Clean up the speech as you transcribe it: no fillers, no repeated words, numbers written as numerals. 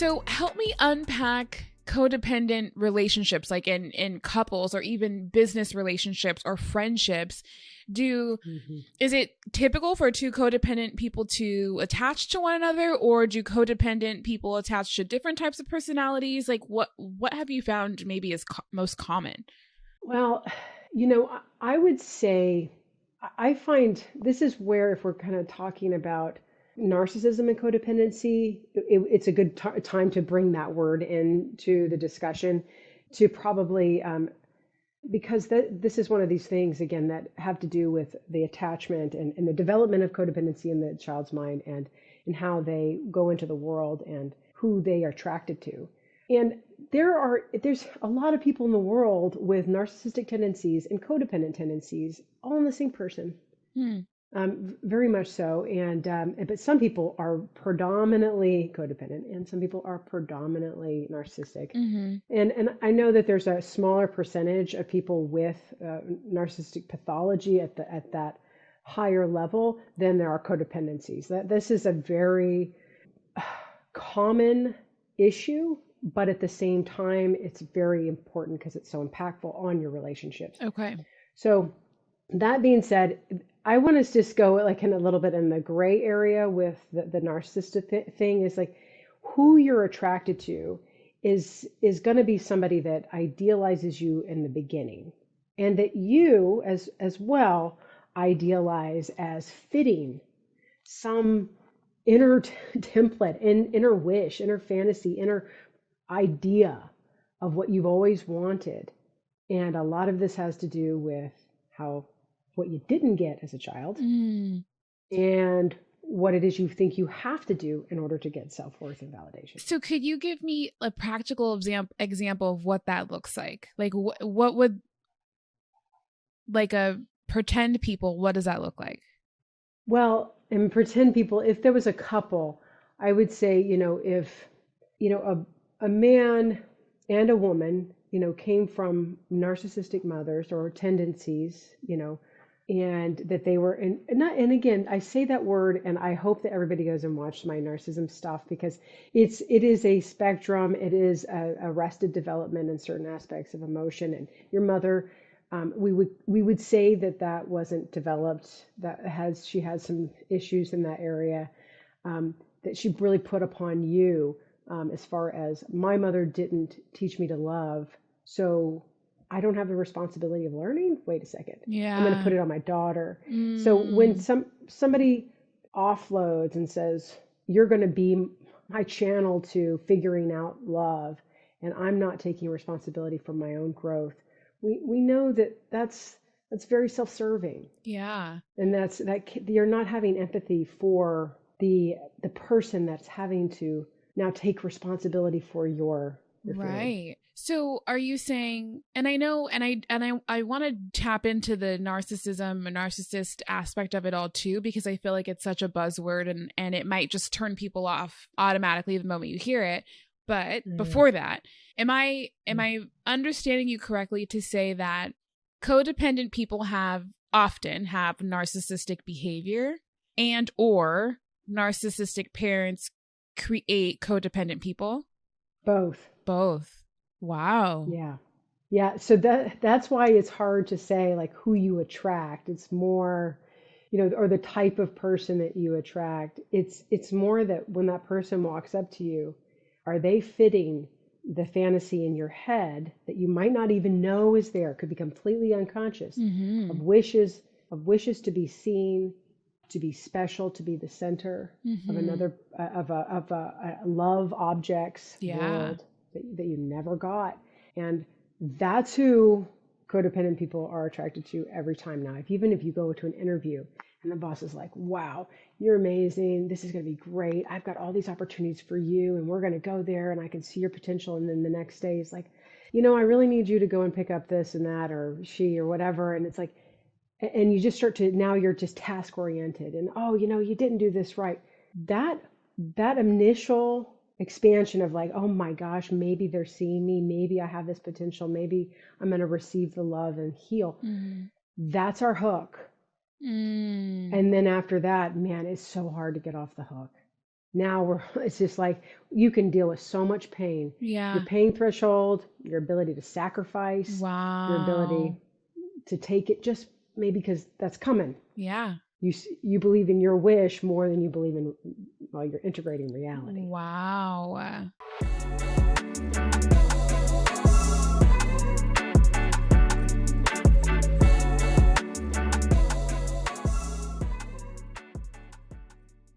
So help me unpack codependent relationships, like in couples or even business relationships or friendships. Is it typical for two codependent people to attach to one another, or do codependent people attach to different types of personalities? Like what have you found maybe is most common? Well, I would say I find this is where, if we're kind of talking about narcissism and codependency, it's a good time to bring that word into the discussion to probably, because this is one of these things, again, that have to do with the attachment and the development of codependency in the child's mind and how they go into the world and who they are attracted to. And there's a lot of people in the world with narcissistic tendencies and codependent tendencies, all in the same person. Hmm. Very much so. But some people are predominantly codependent and some people are predominantly narcissistic. Mm-hmm. And I know that there's a smaller percentage of people with narcissistic pathology at that higher level than there are codependencies. This is a very common issue, but at the same time, it's very important because it's so impactful on your relationships. Okay. So that being said, I want to just go like in a little bit in the gray area with the narcissistic thing is like who you're attracted to is going to be somebody that idealizes you in the beginning, and that you as well idealize as fitting some inner template, inner wish, inner fantasy, inner idea of what you've always wanted. And a lot of this has to do with how what you didn't get as a child and what it is you think you have to do in order to get self-worth and validation. So could you give me a practical example of what that looks like? Like what would, like, a pretend people, what does that look like? Well, and pretend people, if there was a couple, I would say, if, a man and a woman, came from narcissistic mothers or tendencies, and that they were and again, I say that word and I hope that everybody goes and watches my narcissism stuff, because it is a spectrum. It is a arrested development in certain aspects of emotion, and your mother, we would say that wasn't developed, she has some issues in that area, that she really put upon you, as far as my mother didn't teach me to love, so I don't have the responsibility of learning. Wait a second. I'm going to put it on my daughter. So when somebody offloads and says, you're going to be my channel to figuring out love, and I'm not taking responsibility for my own growth, we know that's very self-serving. Yeah. And that you're not having empathy for the person that's having to now take responsibility for your right. So are you saying, and I know, and I want to tap into the narcissism and narcissist aspect of it all too, because I feel like it's such a buzzword and it might just turn people off automatically the moment you hear it. But before that, am I understanding you correctly to say that codependent people often have narcissistic behavior, and or narcissistic parents create codependent people? Both. Wow. Yeah. So that's why it's hard to say like who you attract. It's more, or the type of person that you attract. It's more that when that person walks up to you, are they fitting the fantasy in your head that you might not even know is there, could be completely unconscious, of wishes to be seen, to be special, to be the center of another, of a love objects world that you never got. And that's who codependent people are attracted to every time now. Even if you go to an interview and the boss is like, wow, you're amazing, this is going to be great, I've got all these opportunities for you, and we're going to go there and I can see your potential. And then the next day is like, I really need you to go and pick up this and that, or she, or whatever. And it's like, and you just start to, now you're just task oriented, and you didn't do this right. That initial expansion of like, oh my gosh, maybe they're seeing me, maybe I have this potential, maybe I'm going to receive the love and heal. That's our hook. And then after that, man, it's so hard to get off the hook. Now it's just like you can deal with so much pain. Yeah. Your pain threshold, your ability to sacrifice, your ability Wow. to take it just maybe because that's coming. Yeah. You believe in your wish more than you believe in, well, you're integrating reality. Wow.